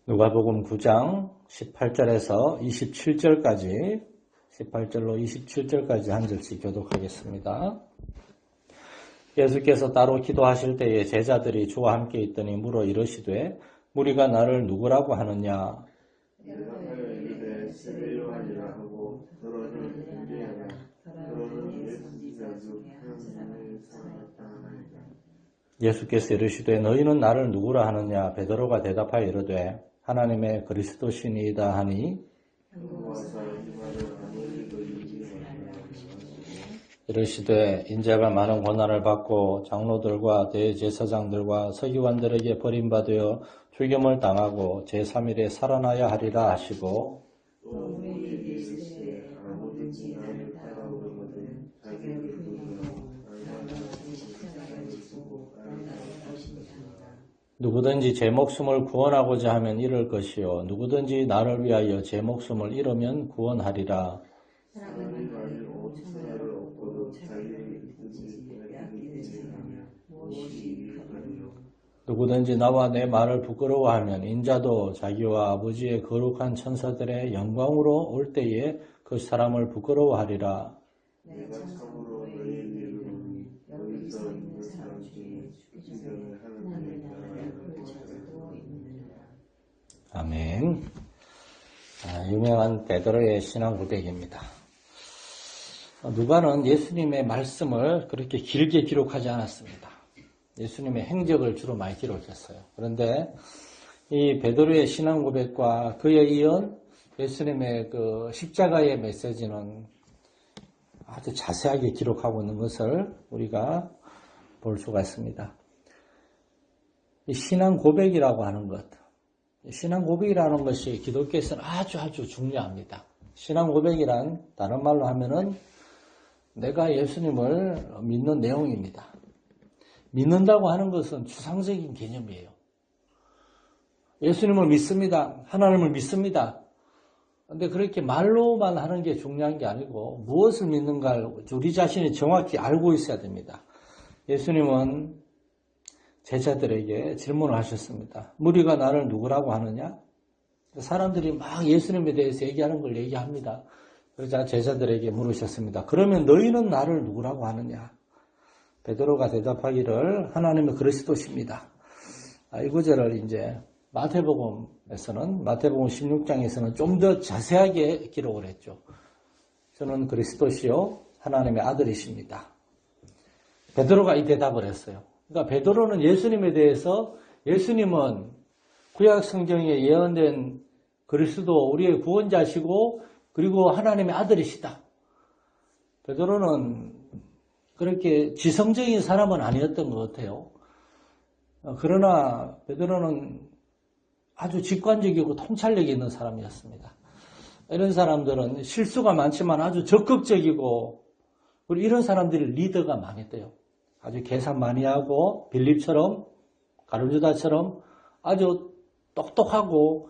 누가복음 9장 18절에서 27절까지 18절로 27절까지 한 절씩 교독하겠습니다. 예수께서 따로 기도하실 때에 제자들이 주와 함께 있더니 물어 이르시되 무리가 나를 누구라고 하느냐? 예수께서 이르시되 너희는 나를 누구라 하느냐? 베드로가 대답하여 이르되 하나님의 그리스도시니이다 하니 이르시되 인자가 많은 고난을 받고 장로들과 대제사장들과 서기관들에게 버림받아 죽임을 당하고 제3일에 살아나야 하리라 하시고 누구든지 제 목숨을 구원하고자 하면 잃을 것이요 누구든지 나를 위하여 제 목숨을 잃으면 구원하리라. 누구든지 나와 내 말을 부끄러워하면 인자도 자기와 아버지의 거룩한 천사들의 영광으로 올 때에 그 사람을 부끄러워하리라. 내가 참으로 너희에게 이르노니 여기서 있는 사람 중에 죽기 전에 하나님의 나라를 볼 자들도 있느니라. 아멘. 유명한 베드로의 신앙 고백입니다. 누가는 예수님의 말씀을 그렇게 길게 기록하지 않았습니다. 예수님의 행적을 주로 많이 기록했어요. 그런데 이 베드로의 신앙 고백과 그에 이은 예수님의 그 십자가의 메시지는 아주 자세하게 기록하고 있는 것을 우리가 볼 수가 있습니다. 이 신앙 고백이라고 하는 것, 신앙 고백이라는 것이 기독교에서는 아주 중요합니다. 신앙 고백이란 다른 말로 하면은 내가 예수님을 믿는 내용입니다. 믿는다고 하는 것은 추상적인 개념이에요. 예수님을 믿습니다. 하나님을 믿습니다. 그런데 그렇게 말로만 하는 게 중요한 게 아니고 무엇을 믿는가 우리 자신이 정확히 알고 있어야 됩니다. 예수님은 제자들에게 질문을 하셨습니다. 무리가 나를 누구라고 하느냐? 사람들이 막 예수님에 대해서 얘기하는 걸 얘기합니다. 그러자 제자들에게 물으셨습니다. 그러면 너희는 나를 누구라고 하느냐? 베드로가 대답하기를 하나님의 그리스도십니다. 이 구절을 이제 마태복음 16장에서는 좀 더 자세하게 기록을 했죠. 저는 그리스도시요 하나님의 아들이십니다. 베드로가 이 대답을 했어요. 그러니까 베드로는 예수님에 대해서 예수님은 구약 성경에 예언된 그리스도 우리의 구원자시고 그리고 하나님의 아들이시다. 베드로는 그렇게 지성적인 사람은 아니었던 것 같아요. 그러나 베드로는 아주 직관적이고 통찰력이 있는 사람이었습니다. 이런 사람들은 실수가 많지만 아주 적극적이고 그리고 이런 사람들이 리더가 많이 돼요. 아주 계산 많이 하고 빌립처럼 가룟유다처럼 아주 똑똑하고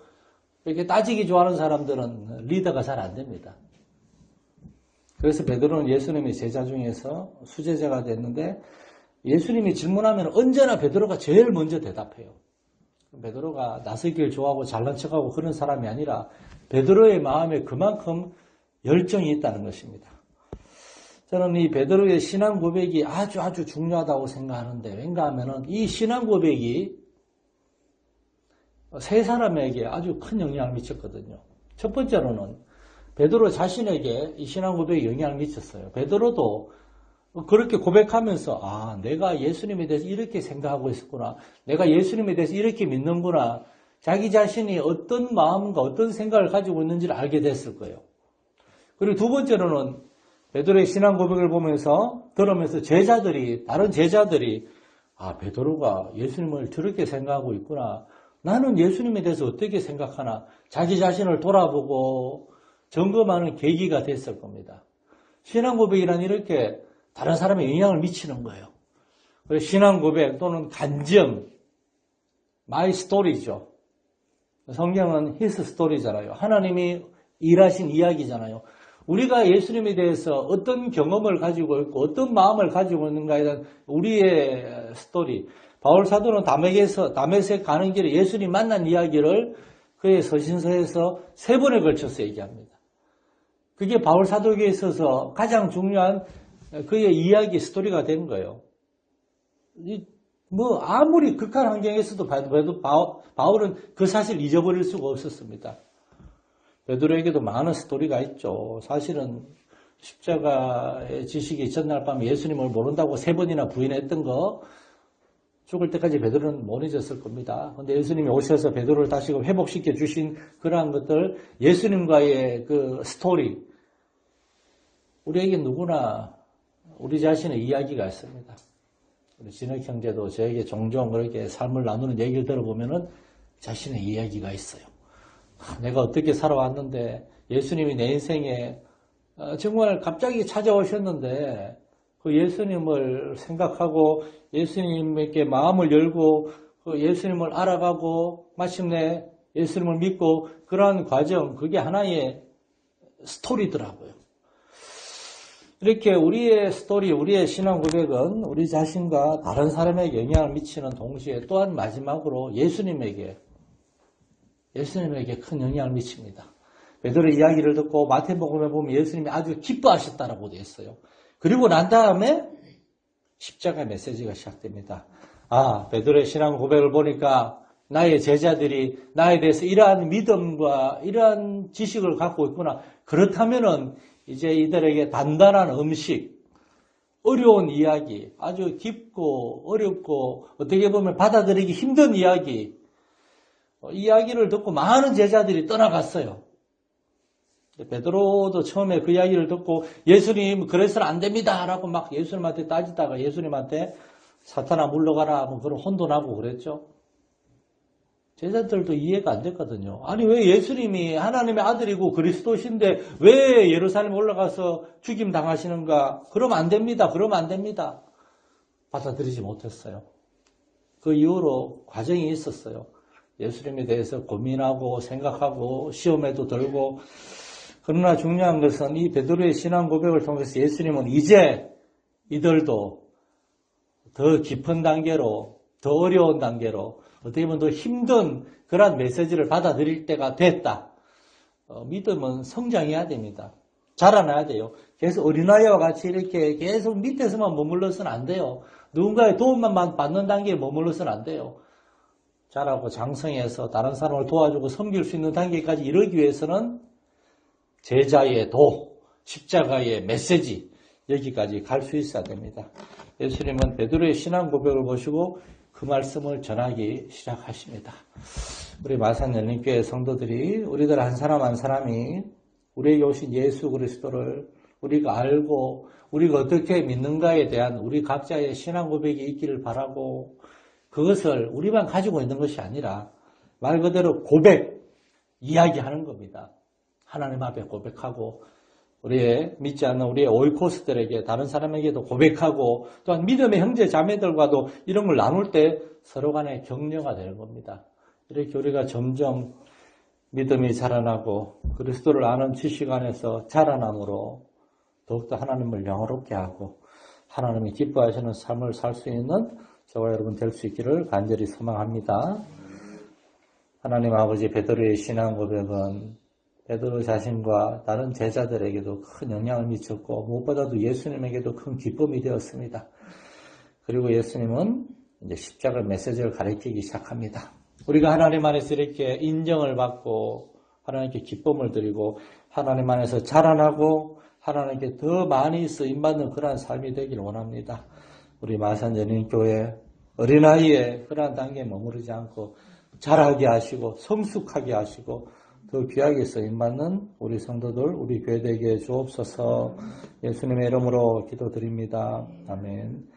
이렇게 따지기 좋아하는 사람들은 리더가 잘 안 됩니다. 그래서 베드로는 예수님의 제자 중에서 수제자가 됐는데 예수님이 질문하면 언제나 베드로가 제일 먼저 대답해요. 베드로가 나서기를 좋아하고 잘난 척하고 그런 사람이 아니라 베드로의 마음에 그만큼 열정이 있다는 것입니다. 저는 이 베드로의 신앙 고백이 아주 중요하다고 생각하는데 왠가 하면은 이 신앙 고백이 세 사람에게 아주 큰 영향을 미쳤거든요. 첫 번째로는 베드로 자신에게 이 신앙 고백이 영향을 미쳤어요. 베드로도 그렇게 고백하면서 내가 예수님에 대해서 이렇게 생각하고 있었구나. 내가 예수님에 대해서 이렇게 믿는구나. 자기 자신이 어떤 마음과 어떤 생각을 가지고 있는지를 알게 됐을 거예요. 그리고 두 번째로는 베드로의 신앙 고백을 들으면서 다른 제자들이 베드로가 예수님을 저렇게 생각하고 있구나. 나는 예수님에 대해서 어떻게 생각하나. 자기 자신을 돌아보고 점검하는 계기가 됐을 겁니다. 신앙 고백이란 이렇게 다른 사람에 영향을 미치는 거예요. 그래서 신앙 고백 또는 간증, my story죠. 성경은 his story잖아요. 하나님이 일하신 이야기잖아요. 우리가 예수님에 대해서 어떤 경험을 가지고 있고 어떤 마음을 가지고 있는가에 대한 우리의 스토리. 바울 사도는 담에색 가는 길에 예수님 만난 이야기를 그의 서신서에서 3번에 걸쳐서 얘기합니다. 그게 바울 사도에게 있어서 가장 중요한 그의 이야기 스토리가 된 거예요. 뭐 아무리 극한 환경에서도 바울은 그 사실을 잊어버릴 수가 없었습니다. 베드로에게도 많은 스토리가 있죠. 사실은 십자가의 지식이 전날 밤에 예수님을 모른다고 3번이나 부인했던 거 죽을 때까지 베드로는 못 잊었을 겁니다. 그런데 예수님이 오셔서 베드로를 다시 회복시켜 주신 그러한 것들, 예수님과의 그 스토리, 우리에게 누구나 우리 자신의 이야기가 있습니다. 우리 진혁 형제도 저에게 종종 그렇게 삶을 나누는 얘기를 들어보면은 자신의 이야기가 있어요. 내가 어떻게 살아왔는데 예수님이 내 인생에 정말 갑자기 찾아오셨는데 그 예수님을 생각하고 예수님에게 마음을 열고 그 예수님을 알아가고 마침내 예수님을 믿고 그러한 과정, 그게 하나의 스토리더라고요. 이렇게 우리의 스토리, 우리의 신앙 고백은 우리 자신과 다른 사람에게 영향을 미치는 동시에 또한 마지막으로 예수님에게 큰 영향을 미칩니다. 베드로의 이야기를 듣고 마태복음에 보면 예수님이 아주 기뻐하셨다라고 되어 있어요. 그리고 난 다음에 십자가 메시지가 시작됩니다. 아, 베드로의 신앙 고백을 보니까 나의 제자들이 나에 대해서 이러한 믿음과 이러한 지식을 갖고 있구나. 그렇다면은 이제 이들에게 단단한 음식, 어려운 이야기, 아주 깊고 어렵고 어떻게 보면 받아들이기 힘든 이야기를 듣고 많은 제자들이 떠나갔어요. 베드로도 처음에 그 이야기를 듣고 예수님 그래서는 안 됩니다 라고 막 예수님한테 따지다가 예수님한테 사탄아 물러가라 뭐 그런 혼돈하고 그랬죠. 제자들도 이해가 안 됐거든요. 아니 왜 예수님이 하나님의 아들이고 그리스도신데 왜 예루살렘 올라가서 죽임 당하시는가? 그러면 안 됩니다. 받아들이지 못했어요. 그 이후로 과정이 있었어요. 예수님에 대해서 고민하고 생각하고 시험에도 들고. 그러나 중요한 것은 이 베드로의 신앙 고백을 통해서 예수님은 이제 이들도 더 깊은 단계로, 더 어려운 단계로, 어떻게 보면 더 힘든 그런 메시지를 받아들일 때가 됐다. 믿음은 성장해야 됩니다. 자라나야 돼요. 계속 어린아이와 같이 이렇게 계속 밑에서만 머물러서는 안 돼요. 누군가의 도움만 받는 단계에 머물러서는 안 돼요. 자라고 장성해서 다른 사람을 도와주고 섬길 수 있는 단계까지 이르기 위해서는 제자의 도, 십자가의 메시지, 여기까지 갈 수 있어야 됩니다. 예수님은 베드로의 신앙 고백을 보시고 그 말씀을 전하기 시작하십니다. 우리 마산 열린교회 성도들이 우리들 한 사람 한 사람이 우리에게 오신 예수 그리스도를 우리가 알고 우리가 어떻게 믿는가에 대한 우리 각자의 신앙 고백이 있기를 바라고 그것을 우리만 가지고 있는 것이 아니라 말 그대로 고백, 이야기하는 겁니다. 하나님 앞에 고백하고 우리의 믿지 않는 우리의 오이코스들에게 다른 사람에게도 고백하고 또한 믿음의 형제 자매들과도 이런 걸 나눌 때 서로 간에 격려가 되는 겁니다. 이렇게 우리가 점점 믿음이 자라나고 그리스도를 아는 지식 안에서 자라남으로 더욱더 하나님을 영화롭게 하고 하나님이 기뻐하시는 삶을 살 수 있는 저와 여러분 될 수 있기를 간절히 소망합니다. 하나님 아버지 베드로의 신앙 고백은 베드로 자신과 다른 제자들에게도 큰 영향을 미쳤고 무엇보다도 예수님에게도 큰 기쁨이 되었습니다. 그리고 예수님은 이제 십자가 메시지를 가르치기 시작합니다. 우리가 하나님 안에서 이렇게 인정을 받고 하나님께 기쁨을 드리고 하나님 안에서 자라나고 하나님께 더 많이 쓰임받는 그러한 삶이 되기를 원합니다. 우리 마산 연인교회 어린아이의 그러한 단계에 머무르지 않고 자라게 하시고 성숙하게 하시고 더 귀하게 쓰임받는 우리 성도들, 우리 교회 되게 주옵소서. 예수님의 이름으로 기도드립니다. 아멘.